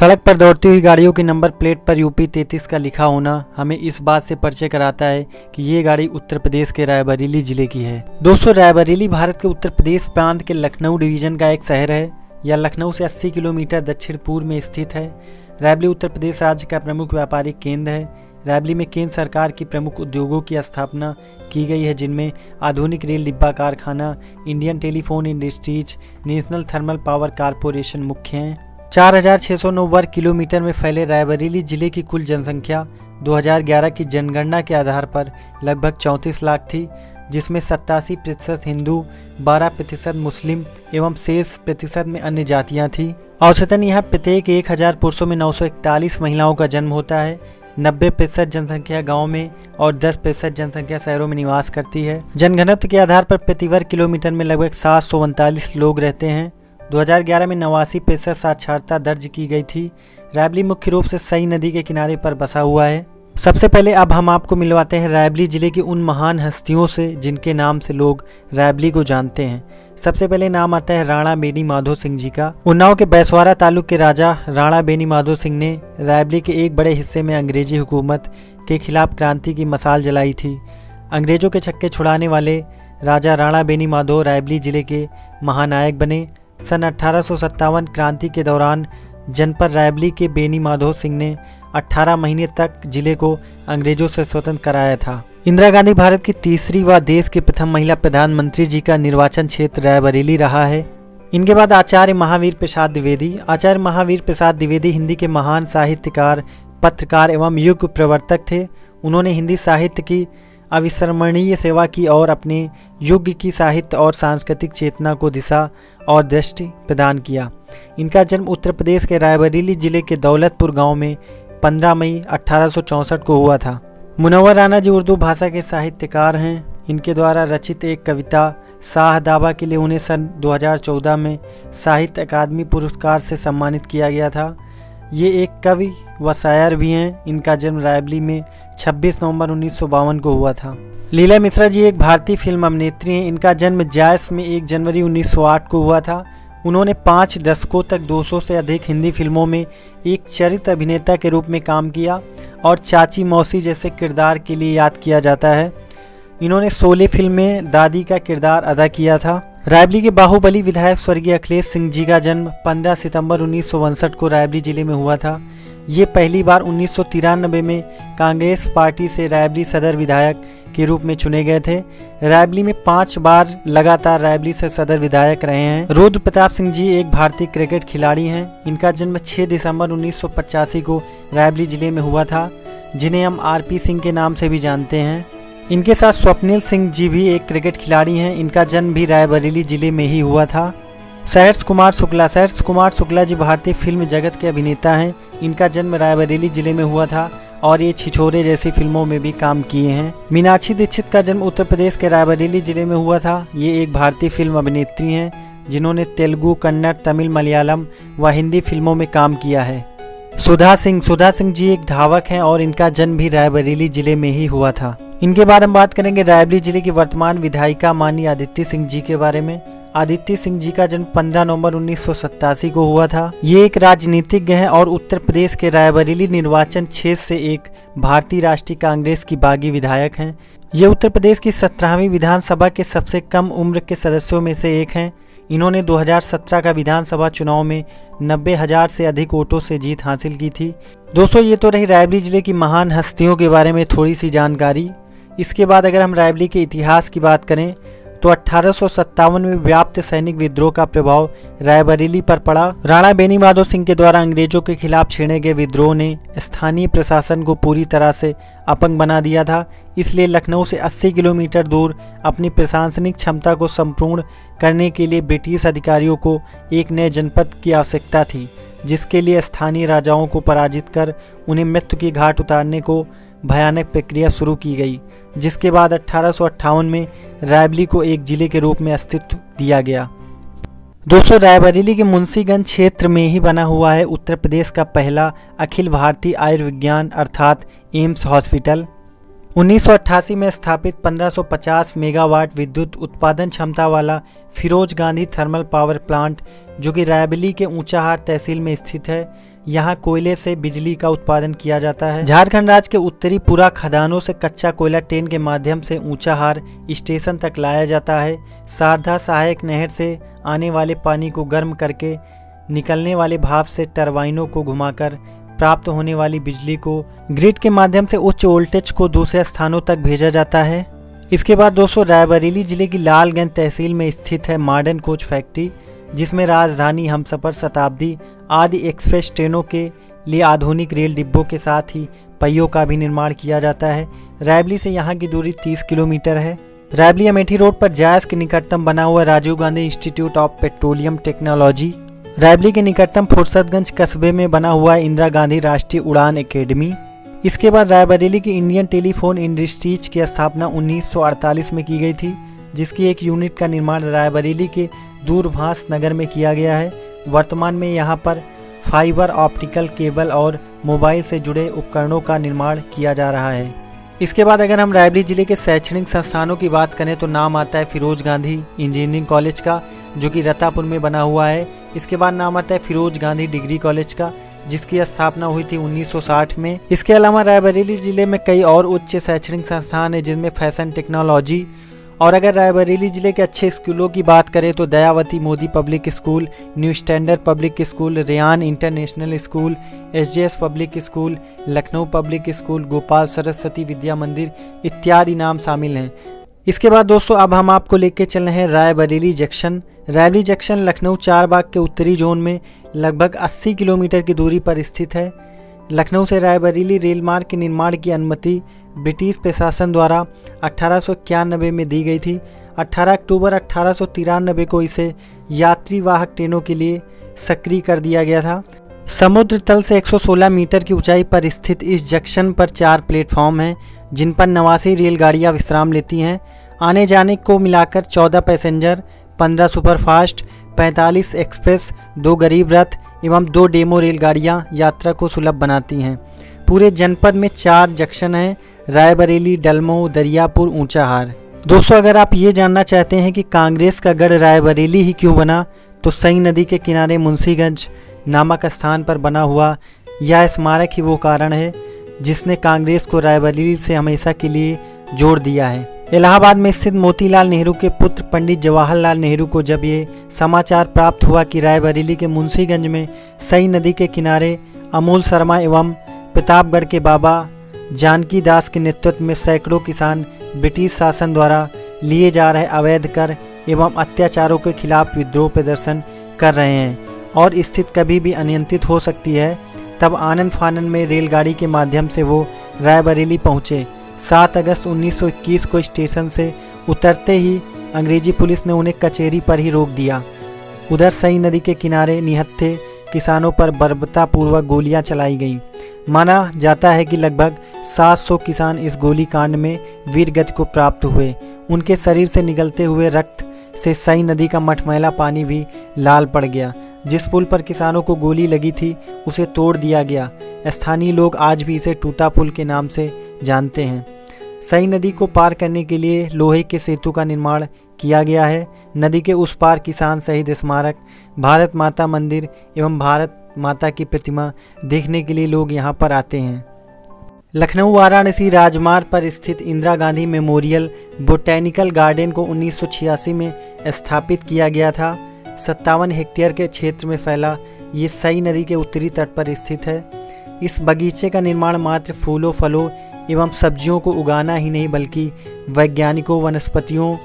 सड़क पर दौड़ती हुई गाड़ियों की नंबर प्लेट पर यूपी 33 का लिखा होना हमें इस बात से परिचय कराता है कि ये गाड़ी उत्तर प्रदेश के रायबरेली जिले की है। दोस्तों, रायबरेली भारत के उत्तर प्रदेश प्रांत के लखनऊ डिवीजन का एक शहर है। यह लखनऊ से 80 किलोमीटर दक्षिण पूर्व में स्थित है। रायबरेली उत्तर प्रदेश राज्य का प्रमुख व्यापारिक केंद्र है। रायबरेली में केंद्र सरकार की प्रमुख उद्योगों की स्थापना की गई है, जिनमें आधुनिक रेल डिब्बा कारखाना, Indian telephone industries, national thermal power corporation मुख्य हैं। 4609 वर्ग किलोमीटर में फैले रायबरेली जिले की कुल जनसंख्या 2011 की जनगणना के आधार पर लगभग 34 लाख थी, जिसमें 87% हिंदू, 12% मुस्लिम एवं शेष प्रतिशत में अन्य जातियां थीं। औसतन यहाँ प्रत्येक 1000 पुरुषों में 941 महिलाओं का जन्म होता है। 90% जनसंख्या गाँव में और 10% जनसंख्या शहरों में निवास करती है। जनघनत्व के आधार पर प्रति वर्ग किलोमीटर में लगभग 739 लोग रहते हैं। 2011 में 89% साक्षरता दर्ज की गई थी। रायबरेली मुख्य रूप से सई नदी के किनारे पर बसा हुआ है। सबसे पहले अब हम आपको मिलवाते हैं रायबरेली जिले की उन महान हस्तियों से जिनके नाम से लोग रायबरेली को जानते हैं। सबसे पहले नाम आता है राणा बेनी माधो सिंह जी का। उन्नाव के बैसवारा तालुक के राजा राणा बेनी माधो सिंह ने रायबरेली के एक बड़े हिस्से में अंग्रेजी हुकूमत के खिलाफ क्रांति की मशाल जलाई थी। अंग्रेजों के छक्के छुड़ाने वाले राजा राणा बेनी माधो रायबरेली जिले के महानायक बने। सन 1857 क्रांति के दौरान जनपद रायबरेली के बेनी माधो सिंह ने 18 महीने तक जिले को अंग्रेजों से स्वतंत्र कराया था। इंदिरा गांधी भारत की तीसरी व देश की प्रथम महिला प्रधानमंत्री जी का निर्वाचन क्षेत्र रायबरेली रहा है। इनके बाद आचार्य महावीर प्रसाद द्विवेदी। आचार्य महावीर प्रसाद द्विवेदी हिंदी के महान साहित्यकार, पत्रकार एवं युग प्रवर्तक थे। उन्होंने हिंदी साहित्य की अविस्मरणीय सेवा की और अपने युग की साहित्य और सांस्कृतिक चेतना को दिशा और दृष्टि प्रदान किया। इनका जन्म उत्तर प्रदेश के रायबरेली जिले के दौलतपुर गांव में 15 मई 1864 को हुआ था। मुनव्वर राणा जी उर्दू भाषा के साहित्यकार हैं। इनके द्वारा रचित एक कविता शाह दावा के लिए उन्हें सन 2014 में साहित्य अकादमी पुरस्कार से सम्मानित किया गया था। ये एक कवि व शायर भी हैं। इनका जन्म रायबरेली में 26 नवंबर 1952 को हुआ था। लीला मिश्रा जी एक भारतीय फिल्म अभिनेत्री हैं। इनका जन्म जायस में 1 जनवरी 1908 को हुआ था। उन्होंने 5 दशकों तक 200 से अधिक हिंदी फिल्मों में एक चरित्र अभिनेता के रूप में काम किया और चाची मौसी जैसे किरदार के लिए याद किया जाता है। इन्होंने शोले फिल्म में दादी का किरदार अदा किया था। रायबरेली के बाहुबली विधायक स्वर्गीय अखिलेश सिंह जी का जन्म 15 सितंबर 1959 को रायबरेली जिले में हुआ था। ये पहली बार 1993 में कांग्रेस पार्टी से रायबरेली सदर विधायक के रूप में चुने गए थे। रायबरेली में 5 बार लगातार रायबरेली से सदर विधायक रहे हैं। रुद्र प्रताप सिंह जी एक भारतीय क्रिकेट खिलाड़ी हैं। इनका जन्म 6 दिसंबर 1985 को रायबरेली जिले में हुआ था, जिन्हें हम आरपी सिंह के नाम से भी जानते हैं। इनके साथ स्वप्निल सिंह जी भी एक क्रिकेट खिलाड़ी हैं। इनका जन्म भी रायबरेली जिले में ही हुआ था। सहर्ष कुमार शुक्ला जी भारतीय फिल्म जगत के अभिनेता हैं। इनका जन्म रायबरेली जिले में हुआ था और ये छिछोरे जैसी फिल्मों में भी काम किए हैं। मीनाक्षी दीक्षित का जन्म उत्तर प्रदेश के रायबरेली जिले में हुआ था। ये एक भारतीय फिल्म अभिनेत्री हैं, जिन्होंने तेलुगु, कन्नड़, तमिल, मलयालम व हिंदी फिल्मों में काम किया है। सुधा सिंह जी एक धावक हैं और इनका जन्म भी रायबरेली जिले में ही हुआ था। इनके बाद हम बात करेंगे रायबरेली जिले की वर्तमान विधायिका माननीय आदित्य सिंह जी के बारे में। आदित्य सिंह जी का जन्म 15 नवंबर 1987 को हुआ था। ये एक राजनीतिज्ञ हैं और उत्तर प्रदेश के रायबरेली निर्वाचन क्षेत्र से एक भारतीय राष्ट्रीय कांग्रेस की बागी विधायक हैं। ये उत्तर प्रदेश की 17वीं विधानसभा के सबसे कम उम्र के सदस्यों में से एक हैं। इन्होंने 2017 का विधानसभा चुनाव में 90,000 से अधिक वोटों से जीत हासिल की थी। दोस्तों, ये तो रही रायबरेली जिले की महान हस्तियों के बारे में थोड़ी सी जानकारी। इसके बाद अगर हम रायबरेली के इतिहास की बात करें तो 1857 में व्याप्त सैनिक विद्रोह का प्रभाव रायबरेली पर पड़ा। राणा बेनी माधो सिंह के द्वारा अंग्रेजों के खिलाफ छेड़े गए विद्रोह ने स्थानीय प्रशासन को पूरी तरह से अपंग बना दिया था। इसलिए लखनऊ से 80 किलोमीटर दूर अपनी प्रशासनिक क्षमता को संपूर्ण करने के लिए ब्रिटिश अधिकारियों को एक नए जनपद की आवश्यकता थी, जिसके लिए स्थानीय राजाओं को पराजित कर उन्हें मृत्यु की घाट उतारने को भयानक प्रक्रिया शुरू की गई, जिसके बाद 1858 में रायबरेली को एक जिले के रूप में अस्तित्व दिया गया। दोस्तों, रायबरेली के मुंशीगंज क्षेत्र में ही बना हुआ है उत्तर प्रदेश का पहला अखिल भारतीय आयुर्विज्ञान अर्थात एम्स हॉस्पिटल। 1988 में स्थापित 1550 मेगावाट विद्युत उत्पादन क्षमता वाला Feroze Gandhi thermal power plant, जो कि रायबरेली के ऊंचाहार तहसील में स्थित है, यहाँ कोयले से बिजली का उत्पादन किया जाता है। झारखंड राज्य के उत्तरी पूरा खदानों से कच्चा कोयला ट्रेन के माध्यम से ऊंचाहार स्टेशन तक लाया जाता है। शारदा सहायक नहर से आने वाले पानी को गर्म करके निकलने वाले भाप से टरबाइनों को घुमाकर प्राप्त होने वाली बिजली को ग्रिड के माध्यम से उच्च वोल्टेज को दूसरे स्थानों तक भेजा जाता है। इसके बाद दोस्तों रायबरेली जिले की लालगंज तहसील में स्थित है मॉडर्न कोच फैक्ट्री, जिसमें राजधानी, हमसफर, शताब्दी आदि एक्सप्रेस ट्रेनों के लिए आधुनिक रेल डिब्बों के साथ ही पहियों का भी निर्माण किया जाता है। रायबरेली से यहाँ की दूरी 30 किलोमीटर है। रायबरेली अमेठी रोड पर जायस के निकटतम बना हुआ Rajiv Gandhi institute of petroleum technology. Raebareli के निकटतम फुर्सतगंज कस्बे में बना हुआ है इंदिरा गांधी राष्ट्रीय उड़ान एकेडमी। इसके बाद रायबरेली की इंडियन टेलीफोन इंडस्ट्रीज की स्थापना 1948 में की गई थी, जिसकी एक यूनिट का निर्माण रायबरेली के दूरभाष नगर में किया गया है। वर्तमान में यहाँ पर फाइबर ऑप्टिकल केबल और मोबाइल से जुड़े उपकरणों का निर्माण किया जा रहा है। इसके बाद अगर हम रायबरेली जिले के शैक्षणिक संस्थानों की बात करें तो नाम आता है फिरोज गांधी इंजीनियरिंग कॉलेज का, जो कि रतापुर में बना हुआ है। इसके बाद नाम आता है फिरोज गांधी डिग्री कॉलेज का, जिसकी स्थापना हुई थी 1960 में। इसके अलावा रायबरेली जिले में कई और उच्च शैक्षणिक संस्थान है, जिनमें फैशन टेक्नोलॉजी। और अगर रायबरेली जिले के अच्छे स्कूलों की बात करें तो Dayawati Modi public school, new standard public school, Ryan international school, SJS public school, Lucknow public school, Gopal Saraswati Vidya Mandir इत्यादि नाम शामिल हैं। इसके बाद दोस्तों अब हम आपको लेके चल रहे हैं रायबरेली जंक्शन। रायबरेली जंक्शन लखनऊ चारबाग के उत्तरी जोन में लगभग 80 किलोमीटर की दूरी पर स्थित है। लखनऊ से रायबरेली रेल मार्ग के निर्माण की अनुमति ब्रिटिश प्रशासन द्वारा 1891 में दी गई थी। 18 अक्टूबर 1893 को इसे यात्री वाहक ट्रेनों के लिए सक्रिय कर दिया गया था। समुद्र तल से 116 मीटर की ऊंचाई पर स्थित इस जंक्शन पर 4 प्लेटफॉर्म हैं, जिन पर 89 रेलगाड़ियां विश्राम लेती हैं। आने जाने को मिलाकर 14 पैसेंजर, 15 सुपरफास्ट, 45 एक्सप्रेस, 2 गरीब रथ एवं 2 डेमो रेलगाड़ियां यात्रा को सुलभ बनाती हैं। पूरे जनपद में 4 जंक्शन हैं: रायबरेली, डलमऊ, दरियापुर, ऊंचाहार। दोस्तों अगर आप ये जानना चाहते हैं कि कांग्रेस का गढ़ रायबरेली ही क्यों बना, तो सई नदी के किनारे मुंशीगंज नामक स्थान पर बना हुआ यह स्मारक ही वो कारण है जिसने कांग्रेस को रायबरेली से हमेशा के लिए जोड़ दिया है। इलाहाबाद में स्थित मोतीलाल नेहरू के पुत्र पंडित जवाहरलाल नेहरू को जब ये समाचार प्राप्त हुआ कि रायबरेली के मुंशीगंज में सई नदी के किनारे अमूल शर्मा एवं प्रतापगढ़ के बाबा जानकी दास के नेतृत्व में सैकड़ों किसान ब्रिटिश शासन द्वारा लिए जा रहे अवैध कर एवं अत्याचारों के खिलाफ विद्रोह प्रदर्शन कर रहे हैं और स्थिति कभी भी अनियंत्रित हो सकती है, तब आनन फानन में रेलगाड़ी के माध्यम से वो रायबरेली पहुँचे। 7 अगस्त 1921 को स्टेशन से उतरते ही अंग्रेजी पुलिस ने उन्हें कचहरी पर ही रोक दिया। उधर सई नदी के किनारे निहत्थे किसानों पर बर्बरतापूर्वक गोलियां चलाई गईं। माना जाता है कि लगभग 700 किसान इस गोलीकांड में वीरगति को प्राप्त हुए। उनके शरीर से निकलते हुए रक्त से सई नदी का मटमैला पानी भी लाल पड़ गया। जिस पुल पर किसानों को गोली लगी थी उसे तोड़ दिया गया। स्थानीय लोग आज भी इसे टूटा पुल के नाम से जानते हैं। सई नदी को पार करने के लिए लोहे के सेतु का निर्माण किया गया है। नदी के उस पार किसान शहीद स्मारक, भारत माता मंदिर एवं भारत माता की प्रतिमा देखने के लिए लोग यहाँ पर आते हैं। लखनऊ वाराणसी राजमार्ग पर स्थित Indira Gandhi memorial botanical garden को 1986 में स्थापित किया गया था। 57 हेक्टेयर के क्षेत्र में फैला ये सई नदी के उत्तरी तट पर स्थित है। इस बगीचे का निर्माण मात्र फूलों, फलों एवं सब्जियों को उगाना ही नहीं बल्कि वैज्ञानिकों, वनस्पतियों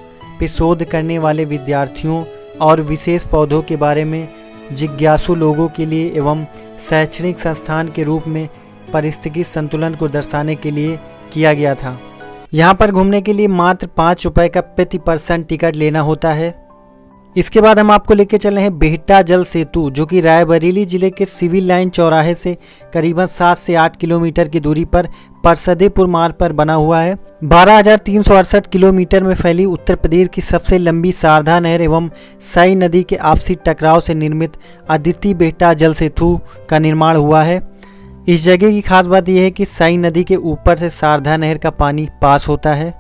पे शोध करने वाले विद्यार्थियों और विशेष पौधों के बारे में जिज्ञासु लोगों के लिए एवं शैक्षणिक संस्थान के रूप में पारिस्थितिकी संतुलन को दर्शाने के लिए किया गया था। यहाँ पर घूमने के लिए मात्र 5 रुपये का प्रति पर्सन टिकट लेना होता है। इसके बाद हम आपको लेके चल रहे हैं बेहटा जल सेतु, जो कि रायबरेली जिले के सिविल लाइन चौराहे से करीबन 7 से 8 किलोमीटर की दूरी पर परसदेपुर मार्ग पर बना हुआ है। 12,368 किलोमीटर में फैली उत्तर प्रदेश की सबसे लंबी शारदा नहर एवं सई नदी के आपसी टकराव से निर्मित अद्वितीय बेहटा जल सेतु का निर्माण हुआ है। इस जगह की खास बात यह है कि सई नदी के ऊपर से शारदा नहर का पानी पास होता है।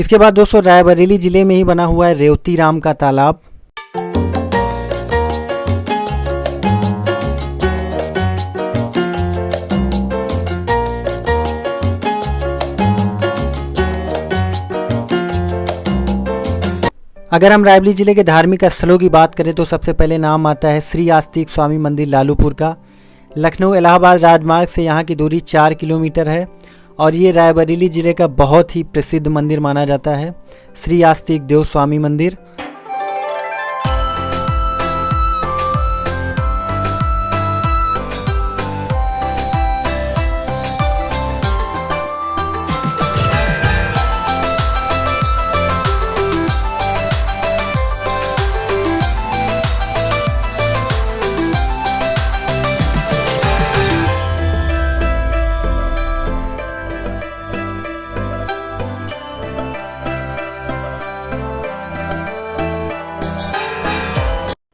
इसके बाद दोस्तों रायबरेली जिले में ही बना हुआ है रेवती राम का तालाब। अगर हम रायबरेली जिले के धार्मिक स्थलों की बात करें तो सबसे पहले नाम आता है श्री आस्तिक स्वामी मंदिर लालूपुर का। लखनऊ इलाहाबाद राजमार्ग से यहाँ की दूरी 4 किलोमीटर है और ये रायबरेली जिले का बहुत ही प्रसिद्ध मंदिर माना जाता है, श्री आस्तिक देव स्वामी मंदिर।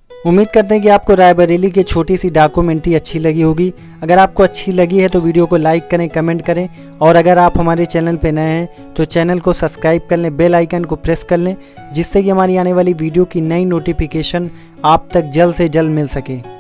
उम्मीद करते हैं कि आपको रायबरेली की छोटी सी डॉक्यूमेंट्री अच्छी लगी होगी। अगर आपको अच्छी लगी है तो वीडियो को लाइक करें, कमेंट करें और अगर आप हमारे चैनल पर नए हैं तो चैनल को सब्सक्राइब कर लें, बेल आइकन को प्रेस कर लें, जिससे कि हमारी आने वाली वीडियो की नई नोटिफिकेशन आप तक जल्द से जल्द मिल सके।